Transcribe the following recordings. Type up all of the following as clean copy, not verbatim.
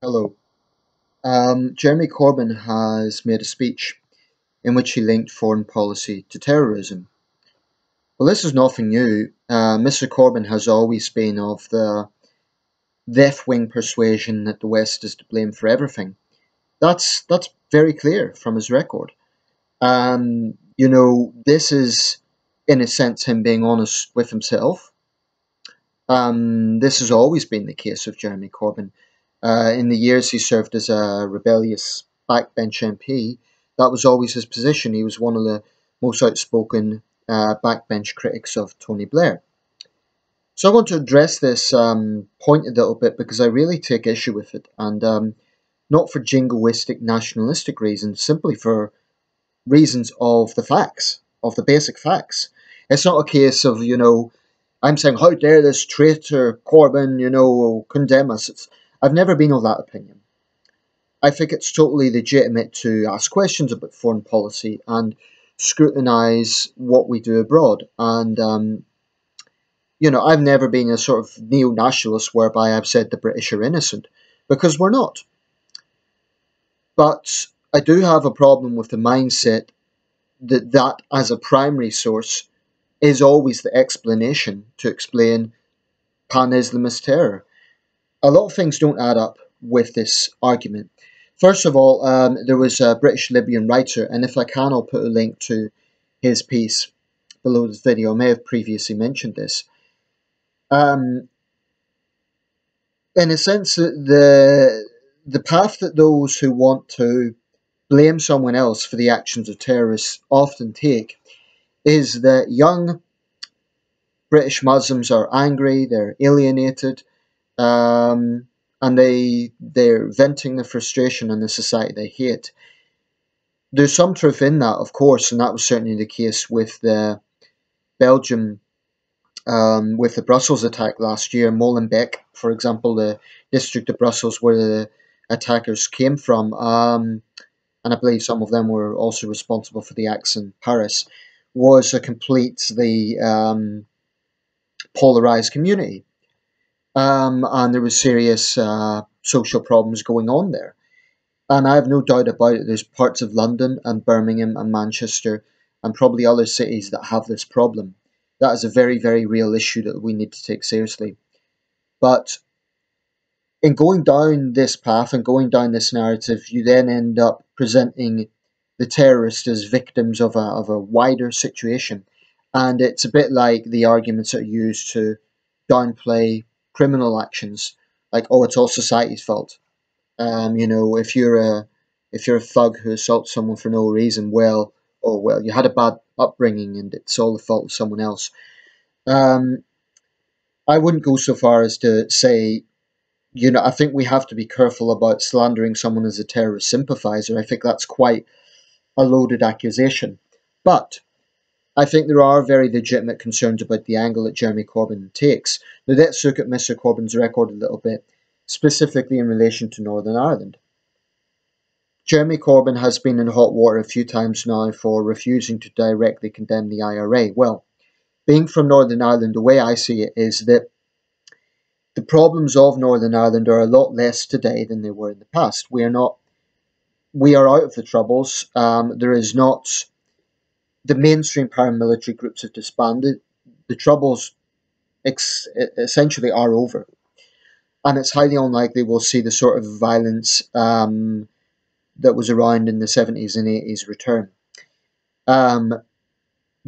Hello. Jeremy Corbyn has made a speech in which he linked foreign policy to terrorism. Well, this is nothing new. Mr. Corbyn has always been of the left-wing persuasion that the West is to blame for everything. That's very clear from his record. This is, in a sense, him being honest with himself. This has always been the case of Jeremy Corbyn. In the years he served as a rebellious backbench MP, that was always his position. He was one of the most outspoken backbench critics of Tony Blair. So I want to address this point a little bit because I really take issue with it, and not for jingoistic nationalistic reasons, simply for reasons of the facts, of the basic facts. It's not a case of, I'm saying, how dare this traitor Corbyn, condemn us. I've never been of that opinion. I think it's totally legitimate to ask questions about foreign policy and scrutinise what we do abroad. And, I've never been a sort of neo-nationalist whereby I've said the British are innocent, because we're not. But I do have a problem with the mindset that as a primary source is always the explanation to explain pan-Islamist terror. A lot of things don't add up with this argument. First of all, there was a British Libyan writer, and if I can, I'll put a link to his piece below this video. I may have previously mentioned this. In a sense, the path that those who want to blame someone else for the actions of terrorists often take is that young British Muslims are angry, they're alienated, and they're venting their frustration on the society they hate. There's some truth in that, of course, and that was certainly the case with the Belgium, with the Brussels attack last year. Molenbeek, for example, the district of Brussels where the attackers came from, and I believe some of them were also responsible for the acts in Paris, was a completely polarized community. And there was serious social problems going on there. And I have no doubt about it, there's parts of London and Birmingham and Manchester and probably other cities that have this problem. That is a very, very real issue that we need to take seriously. But in going down this path and going down this narrative, you then end up presenting the terrorists as victims of a wider situation. And it's a bit like the arguments that are used to downplay criminal actions, like, oh, it's all society's fault. If you're a thug who assaults someone for no reason, well, oh well, you had a bad upbringing and it's all the fault of someone else. Um, I wouldn't go so far as to say, I think we have to be careful about slandering someone as a terrorist sympathizer. I think that's quite a loaded accusation. But I think there are very legitimate concerns about the angle that Jeremy Corbyn takes. Now, let's look at Mr. Corbyn's record a little bit, specifically in relation to Northern Ireland. Jeremy Corbyn has been in hot water a few times now for refusing to directly condemn the IRA. Well, being from Northern Ireland, the way I see it is that the problems of Northern Ireland are a lot less today than they were in the past. We are out of the troubles. There is not, the mainstream paramilitary groups have disbanded. The troubles essentially are over. And it's highly unlikely we'll see the sort of violence that was around in the 70s and 80s return. The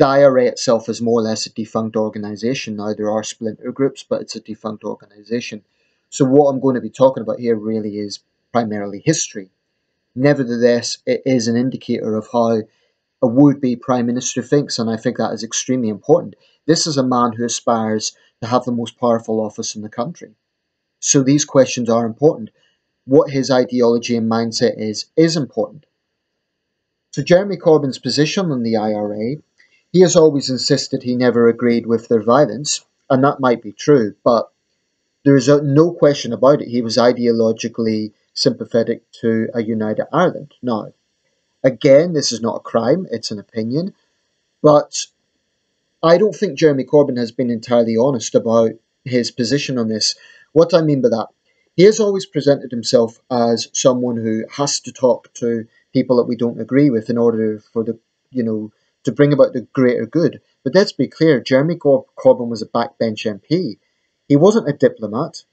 IRA itself is more or less a defunct organisation now. There are splinter groups, but it's a defunct organisation. So what I'm going to be talking about here really is primarily history. Nevertheless, it is an indicator of how a would-be Prime Minister thinks, and I think that is extremely important. This is a man who aspires to have the most powerful office in the country. So these questions are important. What his ideology and mindset is important. So Jeremy Corbyn's position on the IRA, he has always insisted he never agreed with their violence, and that might be true, but there is no question about it. He was ideologically sympathetic to a united Ireland. Now, again, this is not a crime, it's an opinion, but I don't think Jeremy Corbyn has been entirely honest about his position on this. What do I mean by that? He has always presented himself as someone who has to talk to people that we don't agree with in order for the, you know, to bring about the greater good. But let's be clear, Jeremy Corbyn was a backbench MP. He wasn't a diplomat.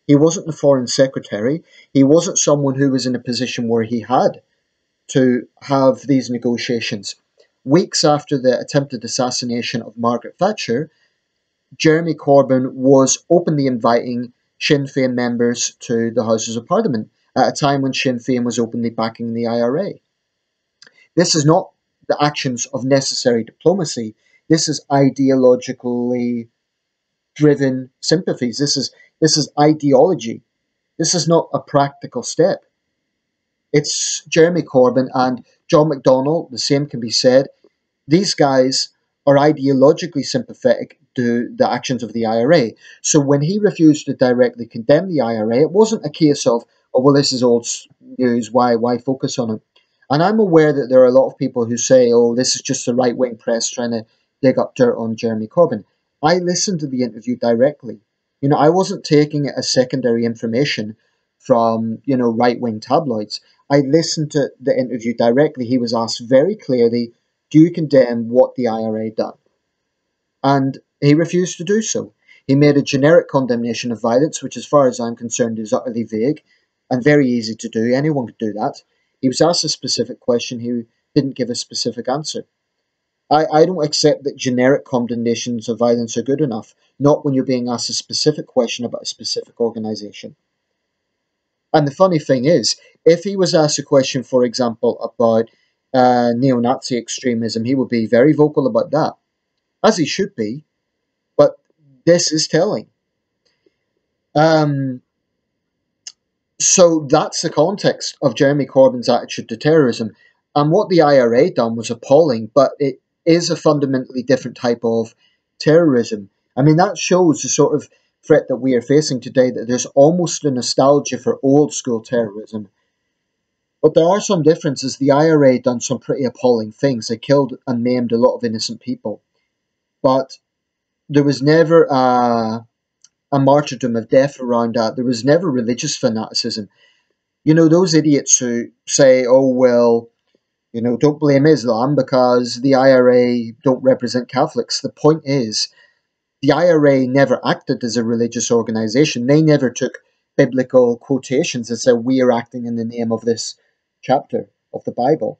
He wasn't the foreign secretary. He wasn't someone who was in a position where he had to have these negotiations. Weeks after the attempted assassination of Margaret Thatcher, Jeremy Corbyn was openly inviting Sinn Féin members to the Houses of Parliament at a time when Sinn Féin was openly backing the IRA. This is not the actions of necessary diplomacy. This is ideologically driven sympathies. This is ideology. This is not a practical step. It's Jeremy Corbyn and John McDonnell. The same can be said. These guys are ideologically sympathetic to the actions of the IRA. So when he refused to directly condemn the IRA, it wasn't a case of, oh, well, this is old news, why focus on it? And I'm aware that there are a lot of people who say, oh, this is just the right wing press trying to dig up dirt on Jeremy Corbyn. I listened to the interview directly. I wasn't taking it as secondary information from, right wing tabloids. I listened to the interview directly. He was asked very clearly, do you condemn what the IRA done? And he refused to do so. He made a generic condemnation of violence, which as far as I'm concerned is utterly vague and very easy to do. Anyone could do that. He was asked a specific question. He didn't give a specific answer. I don't accept that generic condemnations of violence are good enough, not when you're being asked a specific question about a specific organisation. And the funny thing is, if he was asked a question, for example, about neo-Nazi extremism, he would be very vocal about that, as he should be, but this is telling. So that's the context of Jeremy Corbyn's attitude to terrorism. And what the IRA done was appalling, but it is a fundamentally different type of terrorism. I mean, that shows the sort of threat that we are facing today, that there's almost a nostalgia for old school terrorism. But there are some differences. The IRA done some pretty appalling things. They killed and maimed a lot of innocent people. But there was never a martyrdom of death around that. There was never religious fanaticism. Those idiots who say, oh, well, don't blame Islam because the IRA don't represent Catholics. The point is, the IRA never acted as a religious organization. They never took biblical quotations and said, we are acting in the name of this chapter of the Bible,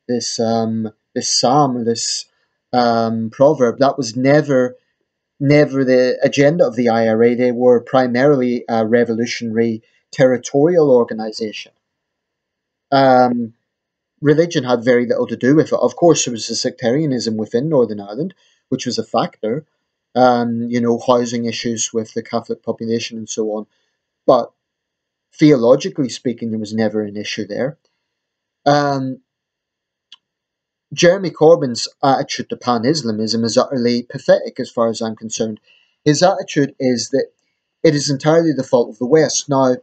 this psalm, this proverb. That was never the agenda of the IRA. They were primarily a revolutionary territorial organization. Religion had very little to do with it. Of course, there was a sectarianism within Northern Ireland, which was a factor. Housing issues with the Catholic population and so on. But theologically speaking, there was never an issue there. Jeremy Corbyn's attitude to pan-Islamism is utterly pathetic as far as I'm concerned. His attitude is that it is entirely the fault of the West. Now,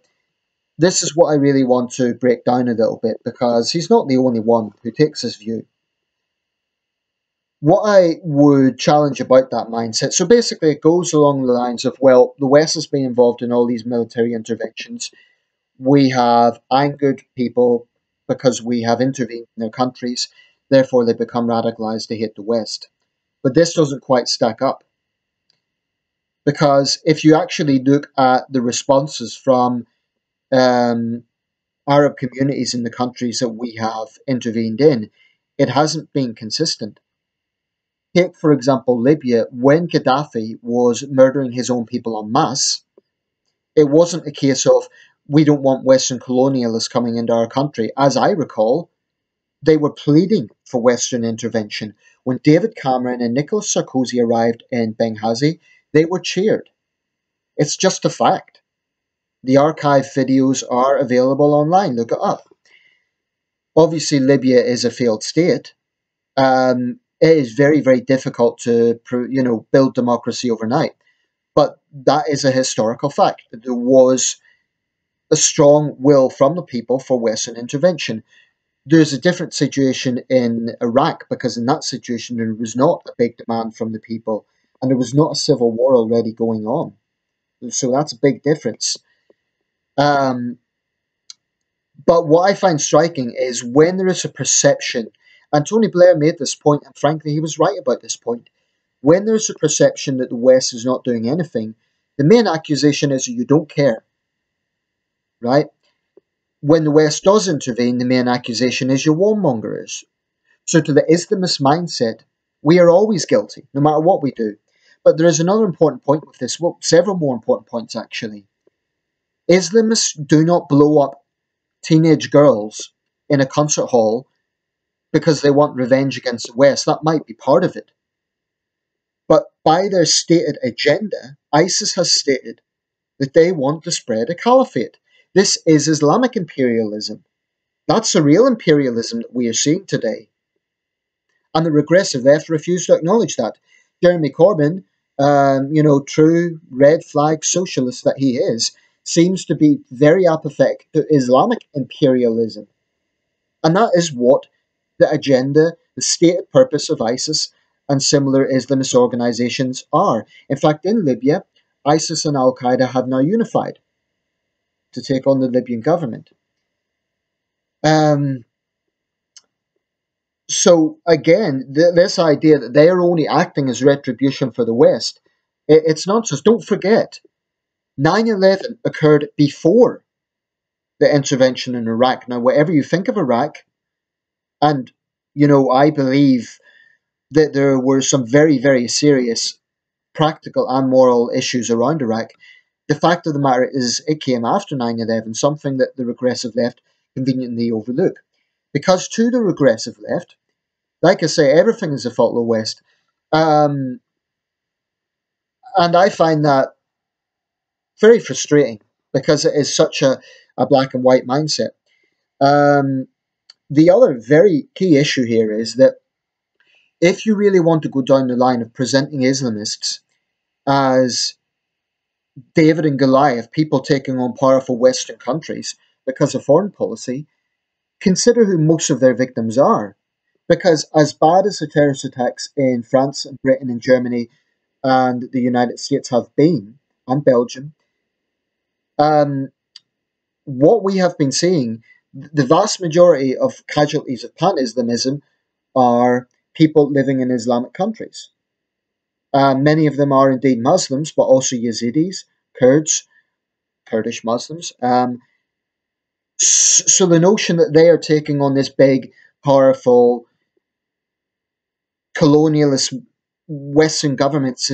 this is what I really want to break down a little bit, because he's not the only one who takes this view. What I would challenge about that mindset, so basically it goes along the lines of, well, the West has been involved in all these military interventions. We have angered people because we have intervened in their countries. Therefore, they become radicalized, they hate the West. But this doesn't quite stack up. Because if you actually look at the responses from Arab communities in the countries that we have intervened in, it hasn't been consistent. Take, for example, Libya. When Gaddafi was murdering his own people en masse, it wasn't a case of, we don't want Western colonialists coming into our country. As I recall, they were pleading for Western intervention. When David Cameron and Nicolas Sarkozy arrived in Benghazi, they were cheered. It's just a fact. The archive videos are available online. Look it up. Obviously, Libya is a failed state. It is very, very difficult to, build democracy overnight. But that is a historical fact. There was a strong will from the people for Western intervention. There's a different situation in Iraq, because in that situation there was not a big demand from the people, and there was not a civil war already going on. So that's a big difference. Um, but what I find striking is when there is a perception, and Tony Blair made this point, and frankly, he was right about this point. When there's a perception that the West is not doing anything, the main accusation is that you don't care, right? When the West does intervene, the main accusation is you're warmongers. So to the Islamist mindset, we are always guilty, no matter what we do. But there is another important point with this, well, several more important points actually. Islamists do not blow up teenage girls in a concert hall because they want revenge against the West. That might be part of it. But by their stated agenda, ISIS has stated that they want to spread a caliphate. This is Islamic imperialism. That's the real imperialism that we are seeing today. And the regressive left refuse to acknowledge that. Jeremy Corbyn, true red flag socialist that he is, seems to be very apathetic to Islamic imperialism. And that is what the agenda, the stated purpose of ISIS and similar Islamist organizations are. In fact, in Libya, ISIS and Al Qaeda have now unified to take on the Libyan government. So again, this idea that they are only acting as retribution for the West, it's nonsense. Don't forget, 9/11 occurred before the intervention in Iraq. Now, whatever you think of Iraq, and I believe that there were some very, very serious practical and moral issues around Iraq. The fact of the matter is it came after 9/11, something that the regressive left conveniently overlook. Because to the regressive left, like I say, everything is the fault of the West. And I find that very frustrating because it is such a black and white mindset. The other very key issue here is that if you really want to go down the line of presenting Islamists as David and Goliath, people taking on powerful Western countries because of foreign policy, consider who most of their victims are. Because as bad as the terrorist attacks in France and Britain and Germany and the United States have been, and Belgium, what we have been seeing, the vast majority of casualties of pan-Islamism are people living in Islamic countries. Many of them are indeed Muslims, but also Yazidis, Kurds, Kurdish Muslims. So the notion that they are taking on this big, powerful, colonialist Western governments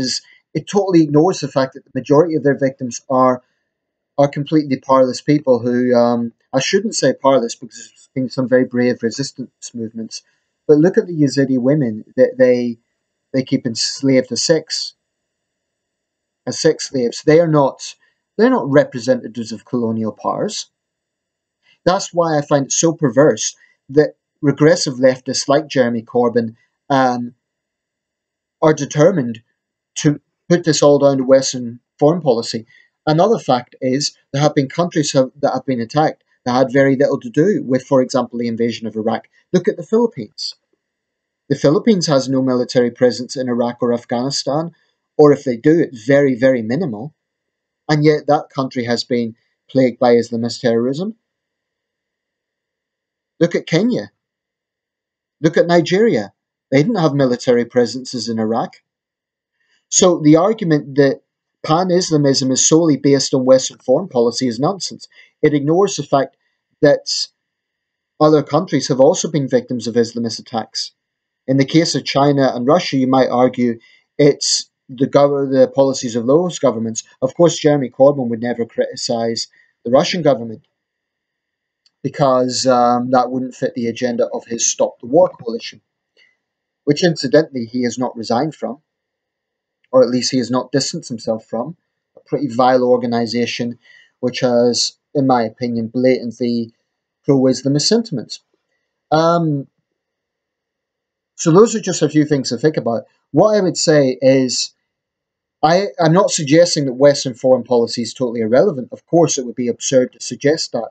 it totally ignores the fact that the majority of their victims are completely powerless people who I shouldn't say powerless because there's been some very brave resistance movements, but look at the Yazidi women that they keep enslaved as sex slaves. They're not representatives of colonial powers. That's why I find it so perverse that regressive leftists like Jeremy Corbyn are determined to put this all down to Western foreign policy. Another fact is there have been countries that have been attacked that had very little to do with, for example, the invasion of Iraq. Look at the Philippines. The Philippines has no military presence in Iraq or Afghanistan, or if they do, it's very, very minimal. And yet that country has been plagued by Islamist terrorism. Look at Kenya. Look at Nigeria. They didn't have military presences in Iraq. So the argument that pan-Islamism is solely based on Western foreign policy is nonsense. It ignores the fact that other countries have also been victims of Islamist attacks. In the case of China and Russia, you might argue it's the policies of those governments. Of course, Jeremy Corbyn would never criticise the Russian government because that wouldn't fit the agenda of his Stop the War coalition, which incidentally he has not resigned from, or at least he has not distanced himself from, a pretty vile organisation which has, in my opinion, blatantly pro-Islamist sentiments. So those are just a few things to think about. What I would say is, I'm not suggesting that Western foreign policy is totally irrelevant. Of course, it would be absurd to suggest that.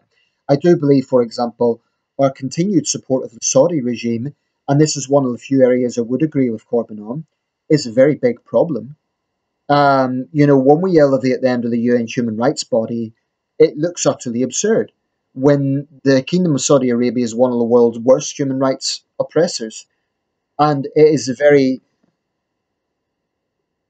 I do believe, for example, our continued support of the Saudi regime, and this is one of the few areas I would agree with Corbyn on, is a very big problem. When we elevate them to the UN human rights body, it looks utterly absurd when the Kingdom of Saudi Arabia is one of the world's worst human rights oppressors. And it is the very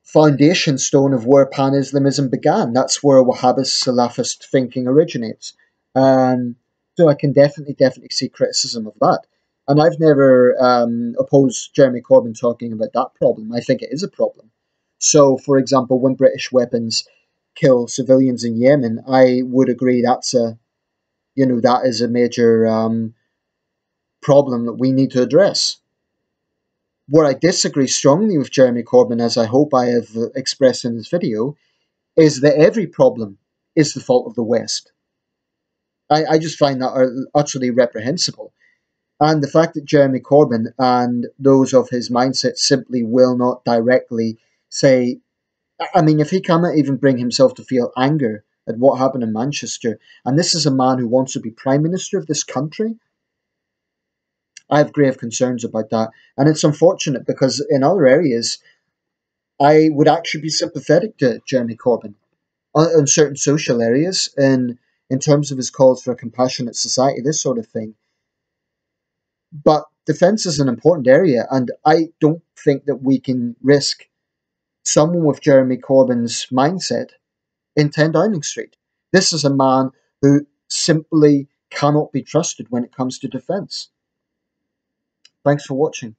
foundation stone of where Pan Islamism began. That's where Wahhabist Salafist thinking originates. So I can definitely see criticism of that. And I've never opposed Jeremy Corbyn talking about that problem. I think it is a problem. So, for example, when British weapons kill civilians in Yemen, I would agree that is a major problem that we need to address. Where I disagree strongly with Jeremy Corbyn, as I hope I have expressed in this video, is that every problem is the fault of the West. I just find that utterly reprehensible. And the fact that Jeremy Corbyn and those of his mindset simply will not directly say, I mean, if he cannot even bring himself to feel anger at what happened in Manchester, and this is a man who wants to be Prime Minister of this country, I have grave concerns about that. And it's unfortunate because in other areas, I would actually be sympathetic to Jeremy Corbyn on certain social areas and in terms of his calls for a compassionate society, this sort of thing. But defence is an important area, and I don't think that we can risk someone with Jeremy Corbyn's mindset in 10 Downing Street. This is a man who simply cannot be trusted when it comes to defence. Thanks for watching.